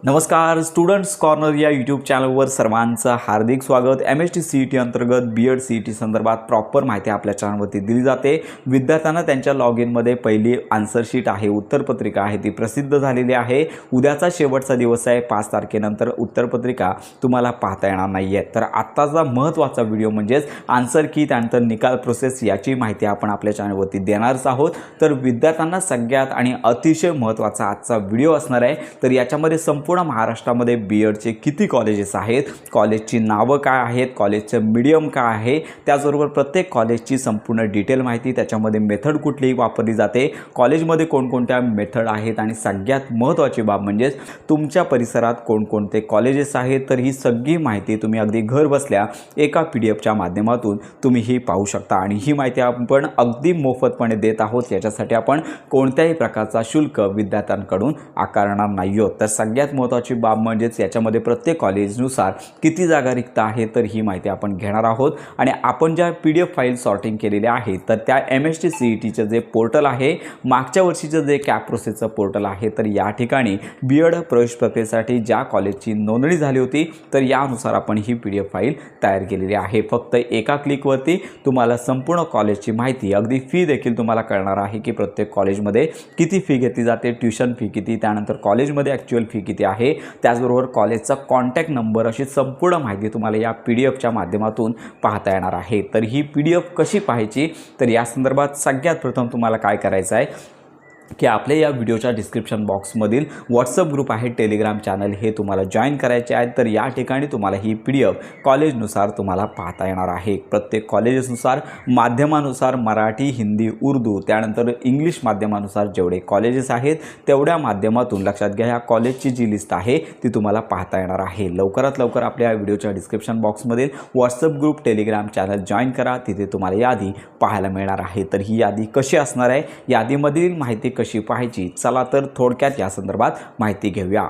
नमस्कार students corner या YouTube चॅनलवर सर्वांचं हार्दिक स्वागत। MST CET अंतर्गत बीएड CET संदर्भात प्रॉपर माहिती आपल्या चॅनलवरती दिली जाते। विद्यार्थ्यांना त्यांच्या लॉग इनमध्ये पहिली आन्सर शीट आहे, उत्तरपत्रिका आहे, ती प्रसिद्ध झालेली आहे। उद्याचा शेवटचा दिवस आहे, 5 तारखेनंतर उत्तरपत्रिका तुम्हाला पाहता येणार नाही आहे। तर आत्ताचा महत्त्वाचा व्हिडिओ म्हणजेच आन्सर की त्यानंतर निकाल प्रोसेस याची माहिती आपण आपल्या चॅनलवरती देणारच आहोत। तर विद्यार्थ्यांना सगळ्यात आणि अतिशय महत्त्वाचा आजचा व्हिडिओ असणार आहे। तर याच्यामध्ये संपूर्ण महाराष्ट्रामध्ये बीएडचे किती कॉलेजेस आहेत, कॉलेजची नावं काय आहेत, कॉलेजचं मीडियम काय आहे, त्याचबरोबर प्रत्येक कॉलेजची संपूर्ण डिटेल माहिती, त्याच्यामध्ये मेथड कुठली वापरली जाते, कॉलेजमध्ये कोणकोणत्या मेथड आहेत आणि सगळ्यात महत्त्वाची बाब म्हणजे तुमच्या परिसरात कोणकोणते कॉलेजेस आहेत। तर ही सगळी माहिती तुम्ही अगदी घर बसल्या एका PDFच्या माध्यमातून तुम्ही ही पाहू शकता आणि ही माहिती आपण अगदी मोफतपणे देत आहोत। याच्यासाठी आपण कोणत्याही प्रकारचा शुल्क विद्यार्थ्यांकडून आकारणार नाही आहोत। तर सगळ्यात महत्त्वाची बाब म्हणजेच याच्यामध्ये प्रत्येक कॉलेजनुसार किती जागा रिक्त आहे तर ही माहिती आपण घेणार आहोत। आणि आपण ज्या PDF फाईल सॉर्टिंग केलेल्या आहेत तर त्या MST CETचं जे पोर्टल आहे, मागच्या वर्षीचं जे कॅप प्रोसेसचं पोर्टल आहे, तर या ठिकाणी बीएड प्रवेश प्रक्रियेसाठी ज्या कॉलेजची नोंदणी झाली होती तर यानुसार आपण ही PDF फाईल तयार केलेली आहे। फक्त एका क्लिकवरती तुम्हाला संपूर्ण कॉलेजची माहिती, अगदी फी देखील तुम्हाला कळणार आहे की प्रत्येक कॉलेजमध्ये किती फी घेतली जाते, ट्यूशन फी किती, त्यानंतर कॉलेजमध्ये ॲक्च्युअल फी किती आहे, त्याचबरोबर कॉलेजचा कॉन्टॅक्ट नंबर, अशी संपूर्ण माहिती तुम्हाला या PDFच्या माध्यमातून पाहता येणार आहे। तर ही PDF कशी पाहायची तर या संदर्भात सगळ्यात प्रथम तुम्हाला काय करायचं आहे की आपल्या या व्हिडिओच्या डिस्क्रिप्शन बॉक्समधील व्हॉट्सअप ग्रुप आहे, टेलिग्राम चॅनल, हे तुम्हाला जॉईन करायचे आहे। तर या ठिकाणी तुम्हाला ही PDF कॉलेजनुसार तुम्हाला पाहता येणार आहे। प्रत्येक कॉलेजेसनुसार, माध्यमानुसार मराठी, हिंदी, उर्दू, त्यानंतर इंग्लिश माध्यमानुसार जेवढे कॉलेजेस आहेत तेवढ्या माध्यमातून लक्षात घ्या, ह्या कॉलेजची जी लिस्ट आहे ती तुम्हाला पाहता येणार आहे। लवकरात लवकर आपल्या व्हिडिओच्या डिस्क्रिप्शन बॉक्समधील WhatsApp group, Telegram channel join करा, तिथे तुम्हाला यादी पाहायला मिळणार आहे। तर ही यादी कशी असणार आहे, यादीमधील माहिती कशी पाहायची, चला तर थोडक्यात या संदर्भात माहिती घेऊया।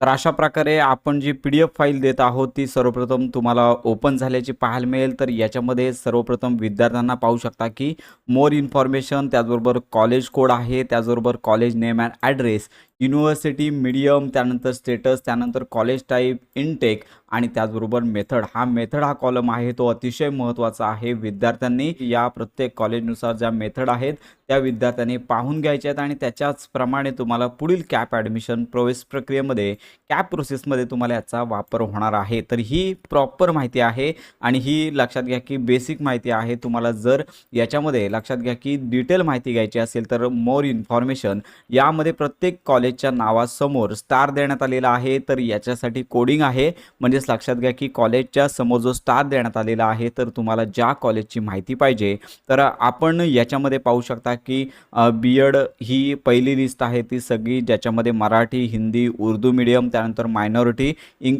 तर अशा प्रकारे आपण जी PDF फाईल देत आहोत ती सर्वप्रथम तुम्हाला ओपन झाल्याची पाहायला मिळेल। तर याच्यामध्ये सर्वप्रथम विद्यार्थ्यांना पाहू शकता की मोर इन्फॉर्मेशन, त्याचबरोबर कॉलेज कोड आहे, त्याचबरोबर college name and address, university, medium, त्यानंतर स्टेटस, त्यानंतर कॉलेज टाईप, इनटेक आणि त्याचबरोबर मेथड। हा कॉलम आहे तो अतिशय महत्त्वाचा आहे। विद्यार्थ्यांनी या प्रत्येक कॉलेजनुसार ज्या मेथड आहेत त्या विद्यार्थ्यांनी पाहून घ्यायच्या आहेत आणि त्याच्याचप्रमाणे तुम्हाला पुढील कॅप ॲडमिशन प्रवेश प्रक्रियेमध्ये, कॅप प्रोसेसमध्ये तुम्हाला याचा वापर होणार आहे। तर ही प्रॉपर माहिती आहे आणि ही लक्षात घ्या की बेसिक माहिती आहे। तुम्हाला जर याच्यामध्ये लक्षात घ्या की डिटेल माहिती घ्यायची असेल तर मोर इन्फॉर्मेशन यामध्ये प्रत्येक कॉलेजच्या नावासमोर स्टार देण्यात आलेला आहे। तर याच्यासाठी कोडिंग आहे, म्हणजेच लक्षात घ्या की कॉलेजच्या समोर जो स्टार देण्यात आलेला आहे तर तुम्हाला ज्या कॉलेजची माहिती पाहिजे तर आपण याच्यामध्ये पाहू शकता की बीएड ही पहिली लिस्ट आहे ती सगळी, ज्याच्यामध्ये मराठी, हिंदी, उर्दू मीडियम, त्यानंतर मायनॉरिटी,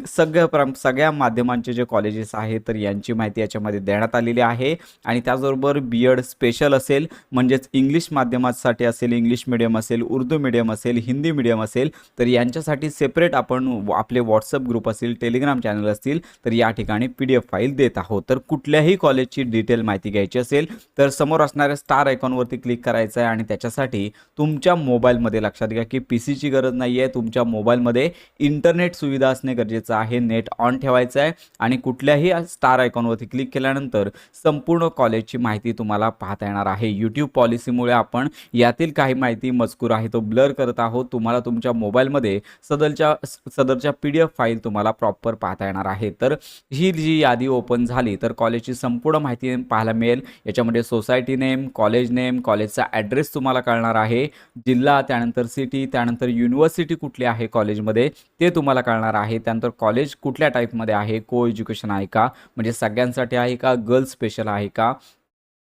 सगळ्या माध्यमांचे जे कॉलेजेस आहेत तर यांची माहिती याच्यामध्ये देण्यात आलेली आहे। आणि त्याचबरोबर बीएड स्पेशल असेल, म्हणजेच इंग्लिश माध्यमासाठी असेल, इंग्लिश मीडियम असेल, उर्दू मीडियम असेल, हिंदी मीडियम असेल, तर यांच्यासाठी सेपरेट आपण आपले व्हॉट्सअप ग्रुप असेल, टेलिग्राम चॅनल असतील तर या ठिकाणी PDF फाईल देत आहोत। तर कुठल्याही कॉलेजची डिटेल माहिती घ्यायची असेल तर समोर असणाऱ्या स्टार आयकॉनवरती क्लिक करायचं आहे आणि त्याच्यासाठी तुमच्या मोबाईलमध्ये, लक्षात घ्या की PCची गरज नाही आहे, तुमच्या मोबाईलमध्ये इंटरनेट सुविधा असणे गरजेचं आहे, नेट ऑन ठेवायचं आहे आणि कुठल्याही स्टार आयकॉनवरती क्लिक केल्यानंतर संपूर्ण कॉलेजची माहिती तुम्हाला पाहता येणार आहे। यूट्यूब पॉलिसीमुळे आपण यातील काही माहिती, मजकूर आहे तो ब्लर करत आहोत। तुम्हाला तुमच्या मोबाईलमध्ये सदरच्या PDF फाईल तुम्हाला प्रॉपर पाहता येणार आहे। तर ही जी यादी ओपन झाली तर कॉलेजची संपूर्ण माहिती पाहायला मिळेल। याच्यामध्ये सोसायटी नेम, कॉलेजचा ॲड्रेस तुम्हाला कळणार आहे, जिल्हा, त्यानंतर सिटी, त्यानंतर युनिव्हर्सिटी कुठली आहे कॉलेजमध्ये ते तुम्हाला कळणार आहे, त्यानंतर कॉलेज कुठल्या टाईपमध्ये आहे, को एज्युकेशन आहे का, म्हणजे सगळ्यांसाठी आहे का, गर्ल्स स्पेशल आहे का,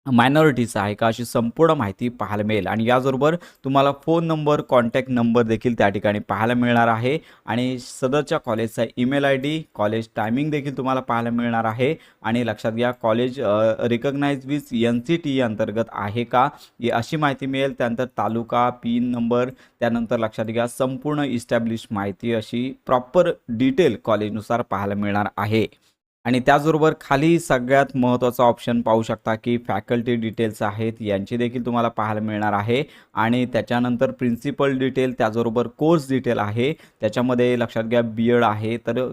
मायनॉरिटीचा आहे का, अशी संपूर्ण माहिती पाहायला मिळेल। आणि याचबरोबर तुम्हाला फोन नंबर, कॉन्टॅक्ट नंबर देखील त्या ठिकाणी पाहायला मिळणार आहे आणि सदरच्या कॉलेजचा ईमेल ID, कॉलेज टायमिंग देखील तुम्हाला पाहायला मिळणार आहे। आणि लक्षात घ्या कॉलेज रिकग्नाइज विथ NCTE अंतर्गत आहे का, अशी माहिती मिळेल। त्यानंतर तालुका, पिन नंबर, त्यानंतर लक्षात घ्या संपूर्ण इस्टॅब्लिश माहिती, अशी प्रॉपर डिटेल कॉलेजनुसार पाहायला मिळणार आहे। आणि त्याचबरोबर खाली सगळ्यात महत्त्वाचा ऑप्शन पाहू शकता की फॅकल्टी डिटेल्स आहेत, यांची देखील तुम्हाला पाहायला मिळणार आहे. आणि त्याच्यानंतर प्रिन्सिपल डिटेल, त्याचबरोबर कोर्स डिटेल आहे. त्याच्यामध्ये लक्षात घ्या बी-एड आहे, तर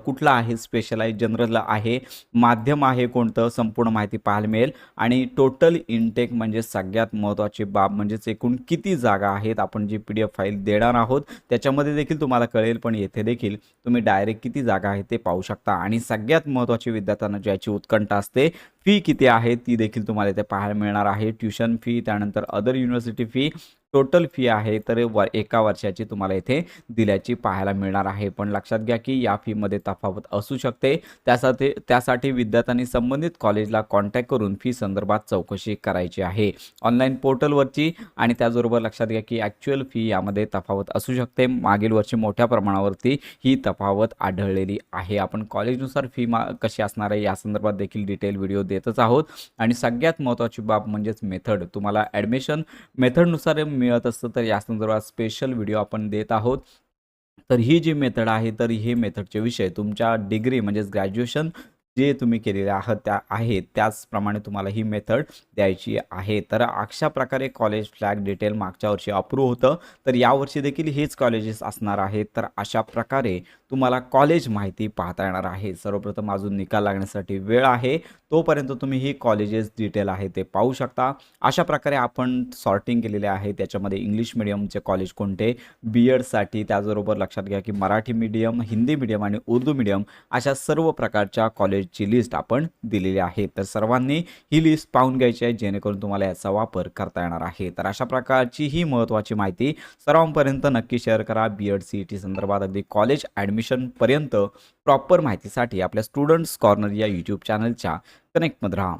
कुठला आहे, स्पेशलाइज जनरल आहे, माध्यम आहे कोणतं, संपूर्ण माहिती पाहायला मिळेल. आणि टोटल इनटेक म्हणजे सगळ्यात महत्त्वाची बाब म्हणजेच एकूण किती जागा आहेत, आपण जी PDF फाईल देणार आहोत त्याच्यामध्ये देखील तुम्हाला कळेल. पण येथे देखील तुम्ही डायरेक्ट किती जागा आहेत ते पाहू शकता. आणि सगळ्यात महत्त्वाची विद्यार्थ्यांना ज्याची उत्कंठा असते, फी किती आहे ती देखील तुम्हाला इथे पाहायला मिळणार आहे. ट्युशन फी, त्यानंतर other university fee, total fee आहे तर एका वर्षाची तुम्हाला इथे दिल्याची पाहायला मिळणार आहे. पण लक्षात घ्या की या फीमध्ये तफावत असू शकते. त्यासाठी विद्यार्थ्यांनी संबंधित कॉलेजला कॉन्टॅक्ट करून फी संदर्भात चौकशी करायची आहे ऑनलाईन पोर्टलवरची. आणि त्याचबरोबर लक्षात घ्या की ॲक्च्युअल फी यामध्ये तफावत असू शकते. मागील वर्षी मोठ्या प्रमाणावरती ही तफावत आढळलेली आहे. आपण कॉलेजनुसार फी कशी असणार आहे या संदर्भात देखील डिटेल व्हिडिओ देतच आहोत. आणि सगळ्यात महत्त्वाची बाब म्हणजेच मेथड, तुम्हाला ॲडमिशन मेथडनुसार मिळत असतं तर या संदर्भात स्पेशल व्हिडिओ आपण देत आहोत. तर ही जी मेथड आहे, तर हे मेथडचे विषय तुमच्या डिग्री म्हणजेच ग्रॅज्युएशन जे तुम्ही केलेले आहात त्याचप्रमाणे तुम्हाला ही मेथड द्यायची आहे. तर अशा प्रकारे कॉलेज फ्लॅग डिटेल मागच्या वर्षी अप्रूव्ह होतं, तर यावर्षी देखील हेच कॉलेजेस असणार आहेत. तर अशा प्रकारे तुम्हाला कॉलेज माहिती पाहता येणार आहे. सर्वप्रथम अजून निकाल लागण्यासाठी वेळ आहे, तोपर्यंत तुम्ही ही कॉलेजेस डिटेल आहे ते पाहू शकता. अशा प्रकारे आपण सॉर्टिंग केलेले आहे. त्याच्यामध्ये इंग्लिश मीडियमचे कॉलेज कोणते, बी-एडसाठी, त्याचबरोबर लक्षात घ्या की मराठी मीडियम, हिंदी मीडियम आणि उर्दू मीडियम अशा सर्व प्रकारच्या कॉलेजची लिस्ट आपण दिलेली आहे. तर सर्वांनी ही लिस्ट पाहून घ्यायची आहे जेणेकरून तुम्हाला याचा वापर करता येणार आहे. तर अशा प्रकारची ही महत्त्वाची माहिती सर्वांपर्यंत नक्की शेअर करा. बी-एड CET संदर्भात अगदी कॉलेज ॲडमिशनपर्यंत प्रॉपर माहितीसाठी आपल्या स्टुडंट्स कॉर्नर या यूट्यूब चॅनलच्या कनेक्टमध्ये राहा.